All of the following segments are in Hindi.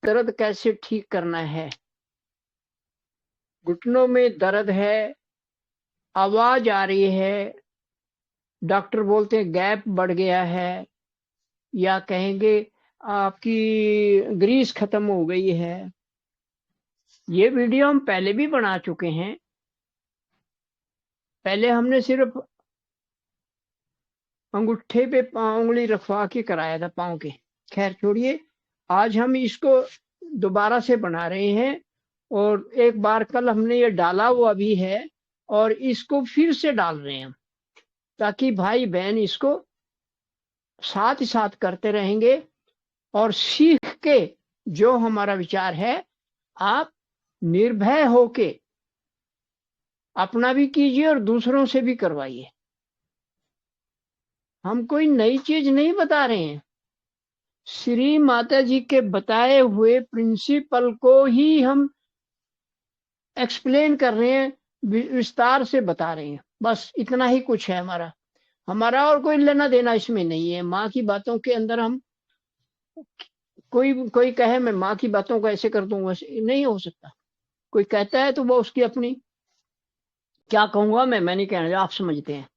दर्द कैसे ठीक करना है। घुटनों में दर्द है, आवाज आ रही है, डॉक्टर बोलते हैं गैप बढ़ गया है, या कहेंगे आपकी ग्रीस खत्म हो गई है। ये वीडियो हम पहले भी बना चुके हैं। पहले हमने सिर्फ अंगूठे पे उंगली रखवा के कराया था पाँव के। खैर छोड़िए, आज हम इसको दोबारा से बना रहे हैं, और एक बार कल हमने ये डाला हुआ भी है और इसको फिर से डाल रहे हैं हम, ताकि भाई बहन इसको साथ ही साथ करते रहेंगे और सीख के जो हमारा विचार है आप निर्भय होके अपना भी कीजिए और दूसरों से भी करवाइए। हम कोई नई चीज नहीं बता रहे हैं, श्री माता जी के बताए हुए प्रिंसिपल को ही हम एक्सप्लेन कर रहे हैं, विस्तार से बता रहे हैं। बस इतना ही कुछ है हमारा। हमारा और कोई लेना देना इसमें नहीं है। माँ की बातों के अंदर हम कोई कहे मैं माँ की बातों को ऐसे कर दूंगा, नहीं हो सकता। कोई कहता है तो वो उसकी अपनी, क्या कहूंगा मैं नहीं कहना, आप समझते हैं।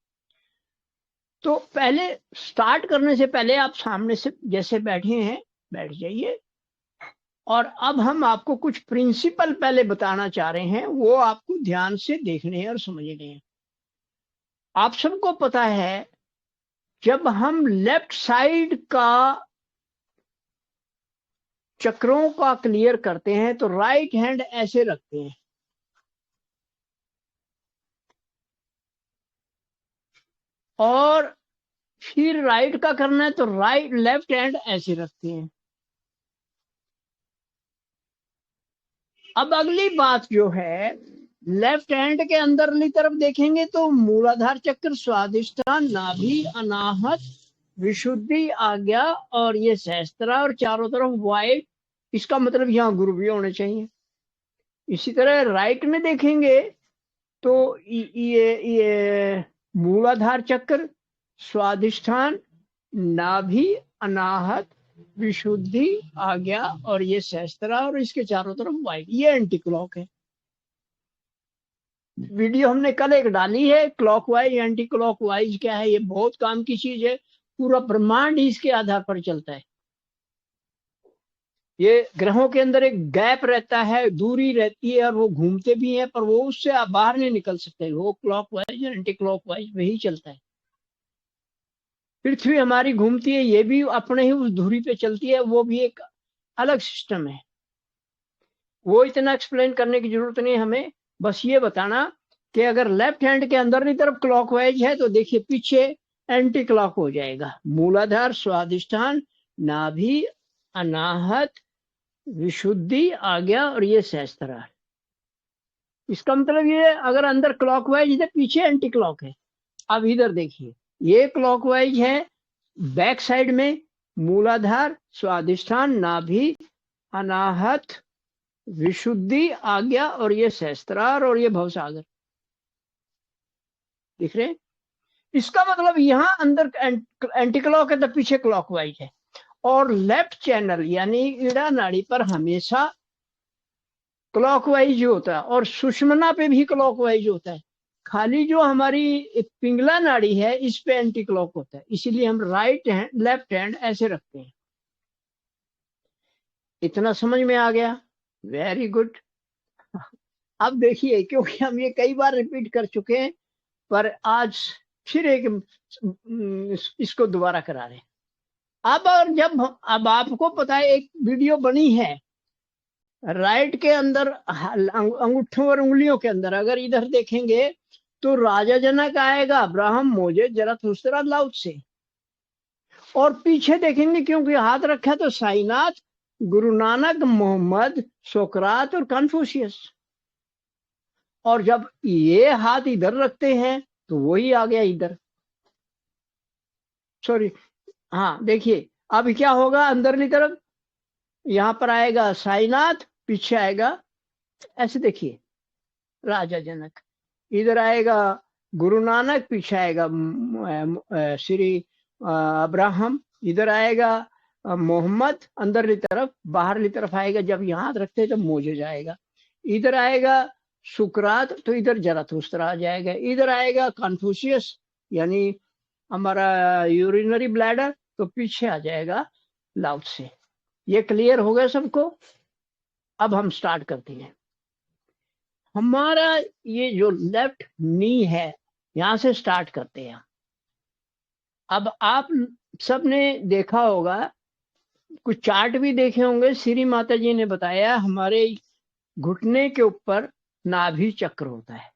तो पहले स्टार्ट करने से पहले आप सामने से जैसे बैठे हैं बैठ जाइए, और अब हम आपको कुछ प्रिंसिपल पहले बताना चाह रहे हैं, वो आपको ध्यान से देखने हैं और समझने हैं। आप सबको पता है जब हम लेफ्ट साइड का चक्रों का क्लियर करते हैं तो राइट हैंड ऐसे रखते हैं, और फिर राइट का करना है तो लेफ्ट हैंड ऐसे रखते हैं। अब अगली बात जो है, लेफ्ट हैंड के अंदरली तरफ देखेंगे तो मूलाधार चक्र, स्वादिष्ठान, नाभि, अनाहत, विशुद्धि, आज्ञा और ये सहस्त्रा, और चारों तरफ वाइट। इसका मतलब यहाँ गुरु भी होने चाहिए। इसी तरह राइट में देखेंगे तो ये मूलाधार चक्र, स्वादिष्ठान, नाभि, अनाहत, विशुद्धि, आज्ञा और ये सहस्त्रा, और इसके चारों तरफ वाइट। ये एंटी क्लॉक है। वीडियो हमने कल एक डाली है, क्लॉकवाइज एंटी क्लॉकवाइज क्या है। ये बहुत काम की चीज है, पूरा ब्रह्मांड इसके आधार पर चलता है। ये ग्रहों के अंदर एक गैप रहता है, दूरी रहती है, और वो घूमते भी हैं पर वो उससे आप बाहर नहीं निकल सकते। वो क्लॉकवाइज और एंटी क्लॉकवाइज वही चलता है। पृथ्वी हमारी घूमती है, ये भी अपने ही उस धुरी पे चलती है, वो भी एक अलग सिस्टम है। वो इतना एक्सप्लेन करने की जरूरत नहीं हमें, बस ये बताना कि अगर लेफ्ट हैंड के अंदर की तरफ क्लॉकवाइज है तो देखिए पीछे एंटी क्लॉक हो जाएगा। मूलाधार, स्वादिष्ठान, नाभि, अनाहत, विशुद्धि, आज्ञा और ये सहस्त्रा। इसका मतलब ये अगर अंदर क्लॉकवाइज है, पीछे एंटी क्लॉक है। अब इधर देखिए, ये क्लॉकवाइज है बैक साइड में, मूलाधार, स्वादिष्ठान, नाभि, अनाहत, विशुद्धि, आज्ञा और ये सहस्त्रार और ये भवसागर। दिख रहे? इसका मतलब यहाँ अंदर एंटी क्लॉक है तो पीछे क्लॉकवाइज है। और लेफ्ट चैनल यानी ईड़ा नाड़ी पर हमेशा क्लॉकवाइज होता है, और सुषुम्ना पे भी क्लॉकवाइज होता है। खाली जो हमारी पिंगला नाड़ी है इस पे एंटी क्लॉक होता है, इसीलिए हम राइट हैंड लेफ्ट हैंड ऐसे रखते हैं। इतना समझ में आ गया? Very good. अब देखिए, क्योंकि हम ये कई बार रिपीट कर चुके हैं, पर आज फिर एक इसको दोबारा करा रहे हैं। अब और जब अब आपको पता है एक वीडियो बनी है राइट के अंदर, अंगूठों और उंगलियों के अंदर अगर इधर देखेंगे तो राजा जनक आएगा, अब्राहम, मोजे, जरथुस्त्रा, लाओ त्से। और पीछे देखेंगे क्योंकि हाथ रखा तो साईनाथ, गुरु नानक, मोहम्मद, सोकरात और कन्फ्यूशियस। और जब ये हाथ इधर रखते हैं तो वही आ गया इधर। सॉरी, हाँ देखिए अब क्या होगा, अंदरली तरफ यहाँ पर आएगा साईनाथ, पीछे आएगा ऐसे देखिए राजा जनक, इधर आएगा गुरु नानक, पीछे आएगा श्री अब्राहम, इधर आएगा मोहम्मद अंदरली तरफ, बाहरली तरफ आएगा जब यहाँ रखते तो मोजेज आएगा। इधर आएगा सुकरात तो इधर जराथुस्त्र आ जाएगा। इधर आएगा कन्फ्यूशियस यानी हमारा यूरिनरी ब्लैडर तो पीछे आ जाएगा लाउट से। ये क्लियर हो गया सबको? अब हम स्टार्ट करते हैं। हमारा ये जो लेफ्ट नी है यहां से स्टार्ट करते हैं। अब आप सबने देखा होगा, कुछ चार्ट भी देखे होंगे, श्री माता जी ने बताया हमारे घुटने के ऊपर नाभि चक्र होता है।